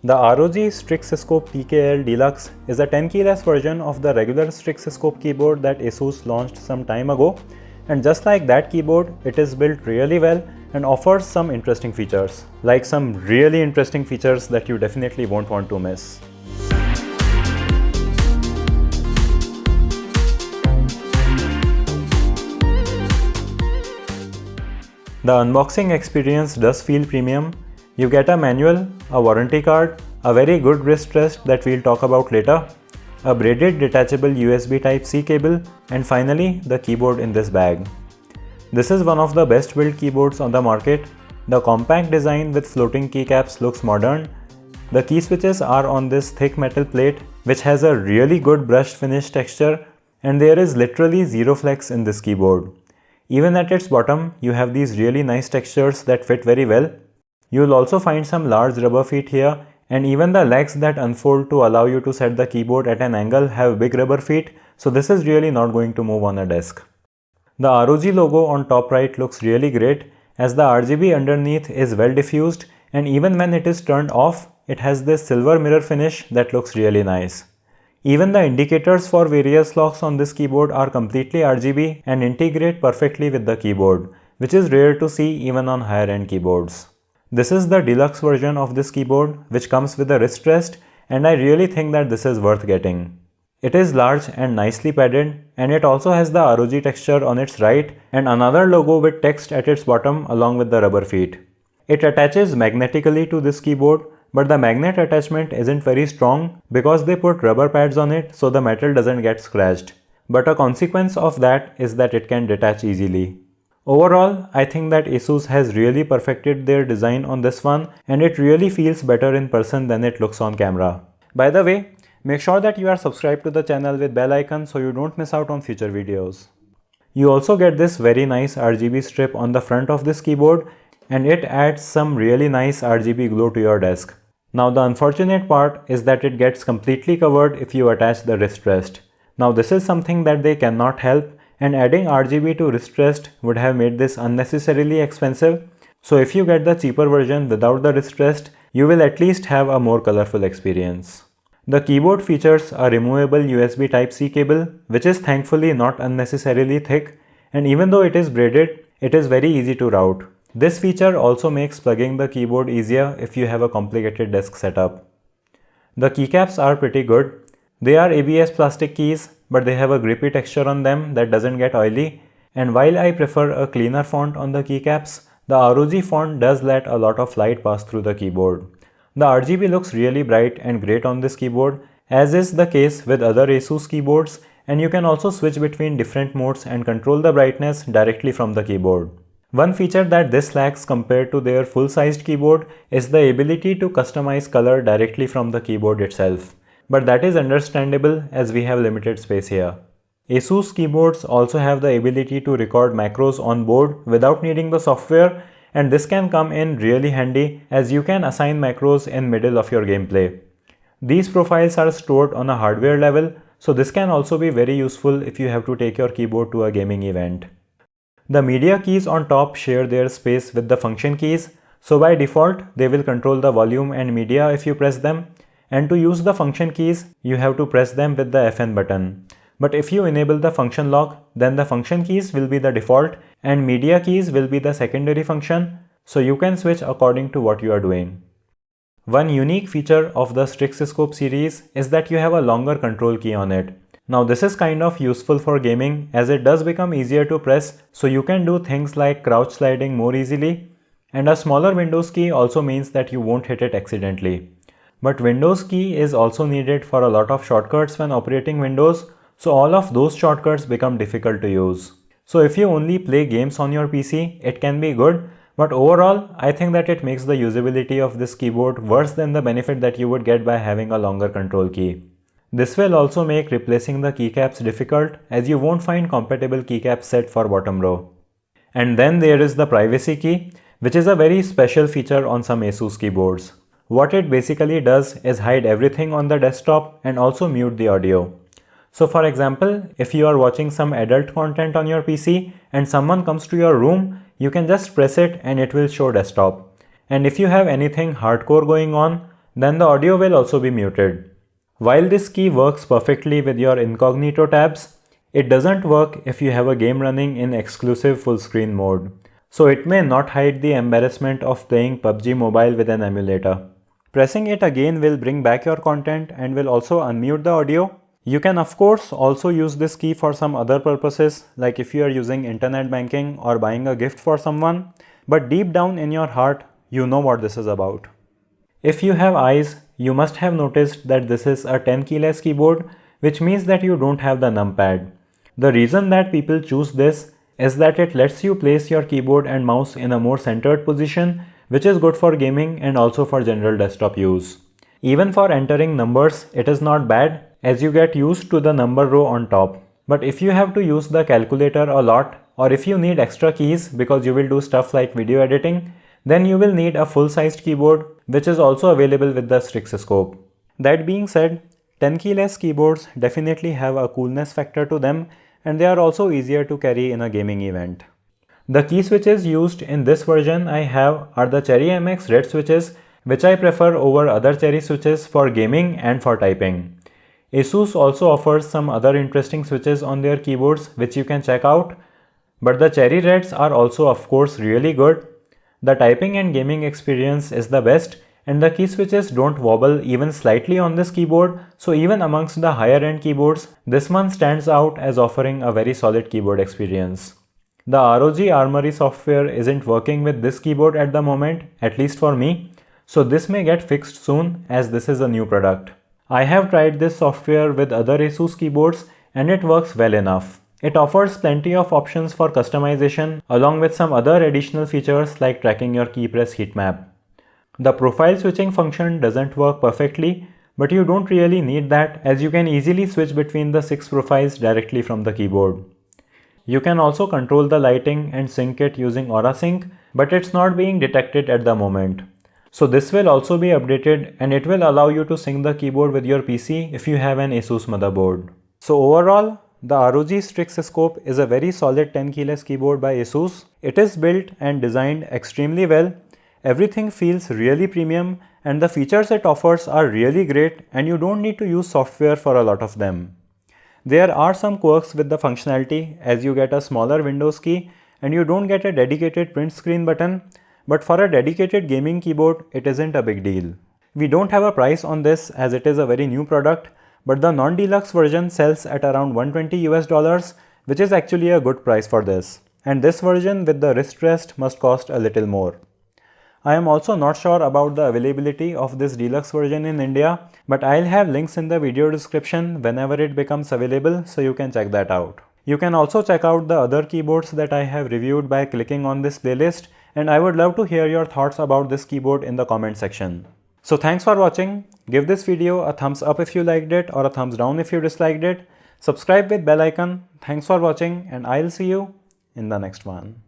The ROG Strixscope PKL Deluxe is a 10 keyless version of the regular Strixscope keyboard that ASUS launched some time ago, and just like that keyboard, it is built really well and offers some interesting features, like some really interesting features that you definitely won't want to miss. The unboxing experience does feel premium. You get a manual, a warranty card, a very good wrist rest that we'll talk about later, a braided detachable USB Type-C cable, and finally the keyboard in this bag. This is one of the best built keyboards on the market. The compact design with floating keycaps looks modern. The key switches are on this thick metal plate which has a really good brushed finish texture, and there is literally zero flex in this keyboard. Even at its bottom, you have these really nice textures that fit very well. You'll also find some large rubber feet here, and even the legs that unfold to allow you to set the keyboard at an angle have big rubber feet, so this is really not going to move on a desk. The ROG logo on top right looks really great, as the RGB underneath is well diffused, and even when it is turned off, it has this silver mirror finish that looks really nice. Even the indicators for various locks on this keyboard are completely RGB and integrate perfectly with the keyboard, which is rare to see even on higher end keyboards. This is the deluxe version of this keyboard, which comes with a wrist rest, and I really think that this is worth getting. It is large and nicely padded, and it also has the ROG texture on its right and another logo with text at its bottom along with the rubber feet. It attaches magnetically to this keyboard, but the magnet attachment isn't very strong because they put rubber pads on it so the metal doesn't get scratched. But a consequence of that is that it can detach easily. Overall, I think that ASUS has really perfected their design on this one, and it really feels better in person than it looks on camera. By the way, make sure that you are subscribed to the channel with bell icon so you don't miss out on future videos. You also get this very nice RGB strip on the front of this keyboard, and it adds some really nice RGB glow to your desk. Now the unfortunate part is that it gets completely covered if you attach the wrist rest. Now this is something that they cannot help, and adding RGB to wrist rest would have made this unnecessarily expensive. So if you get the cheaper version without the wrist rest, you will at least have a more colorful experience. The keyboard features a removable USB Type-C cable, which is thankfully not unnecessarily thick, and even though it is braided, it is very easy to route. This feature also makes plugging the keyboard easier if you have a complicated desk setup. The keycaps are pretty good. They are ABS plastic keys, but they have a grippy texture on them that doesn't get oily, and while I prefer a cleaner font on the keycaps, the ROG font does let a lot of light pass through the keyboard. The RGB looks really bright and great on this keyboard, as is the case with other ASUS keyboards, and you can also switch between different modes and control the brightness directly from the keyboard. One feature that this lacks compared to their full-sized keyboard is the ability to customize color directly from the keyboard itself. But that is understandable as we have limited space here. ASUS keyboards also have the ability to record macros on board without needing the software, and this can come in really handy as you can assign macros in middle of your gameplay. These profiles are stored on a hardware level, so this can also be very useful if you have to take your keyboard to a gaming event. The media keys on top share their space with the function keys, so by default they will control the volume and media if you press them, and to use the function keys you have to press them with the FN button. But if you enable the function lock, then the function keys will be the default and media keys will be the secondary function, so you can switch according to what you are doing. One unique feature of the Strixscope series is that you have a longer control key on it. Now this is kind of useful for gaming as it does become easier to press, so you can do things like crouch sliding more easily, and a smaller Windows key also means that you won't hit it accidentally. But Windows key is also needed for a lot of shortcuts when operating Windows, so all of those shortcuts become difficult to use. So if you only play games on your PC, it can be good, but overall I think that it makes the usability of this keyboard worse than the benefit that you would get by having a longer control key. This will also make replacing the keycaps difficult as you won't find compatible keycaps set for bottom row. And then there is the privacy key, which is a very special feature on some ASUS keyboards. What it basically does is hide everything on the desktop and also mute the audio. So for example, if you are watching some adult content on your PC and someone comes to your room, you can just press it and it will show desktop. And if you have anything hardcore going on, then the audio will also be muted. While this key works perfectly with your incognito tabs, it doesn't work if you have a game running in exclusive full screen mode. So it may not hide the embarrassment of playing PUBG Mobile with an emulator. Pressing it again will bring back your content and will also unmute the audio. You can of course also use this key for some other purposes, like if you are using internet banking or buying a gift for someone, but deep down in your heart, you know what this is about. If you have eyes, you must have noticed that this is a 10 keyless keyboard, which means that you don't have the numpad. The reason that people choose this is that it lets you place your keyboard and mouse in a more centered position, which is good for gaming and also for general desktop use. Even for entering numbers, it is not bad as you get used to the number row on top. But if you have to use the calculator a lot, or if you need extra keys because you will do stuff like video editing, then you will need a full-sized keyboard, which is also available with the Strix scope. That being said, 10 keyless keyboards definitely have a coolness factor to them, and they are also easier to carry in a gaming event. The key switches used in this version I have are the Cherry MX red switches, which I prefer over other Cherry switches for gaming and for typing. Asus also offers some other interesting switches on their keyboards which you can check out, but the Cherry Reds are also of course really good. The typing and gaming experience is the best, and the key switches don't wobble even slightly on this keyboard, so even amongst the higher end keyboards, this one stands out as offering a very solid keyboard experience. The ROG Armory software isn't working with this keyboard at the moment, at least for me, so this may get fixed soon as this is a new product. I have tried this software with other Asus keyboards and it works well enough. It offers plenty of options for customization along with some other additional features like tracking your key press heat map. The profile switching function doesn't work perfectly, but you don't really need that as you can easily switch between the 6 profiles directly from the keyboard. You can also control the lighting and sync it using Aura Sync, but it's not being detected at the moment. So this will also be updated and it will allow you to sync the keyboard with your PC if you have an Asus motherboard. So overall, the ROG Strix Scope is a very solid 10 keyless keyboard by Asus. It is built and designed extremely well. Everything feels really premium and the features it offers are really great and you don't need to use software for a lot of them. There are some quirks with the functionality as you get a smaller Windows key and you don't get a dedicated print screen button, but for a dedicated gaming keyboard, it isn't a big deal. We don't have a price on this as it is a very new product, but the non-deluxe version sells at around $120 which is actually a good price for this. And this version with the wrist rest must cost a little more. I am also not sure about the availability of this deluxe version in India, but I'll have links in the video description whenever it becomes available so you can check that out. You can also check out the other keyboards that I have reviewed by clicking on this playlist, and I would love to hear your thoughts about this keyboard in the comment section. So thanks for watching. Give this video a thumbs up if you liked it or a thumbs down if you disliked it. Subscribe with bell icon. Thanks for watching and I'll see you in the next one.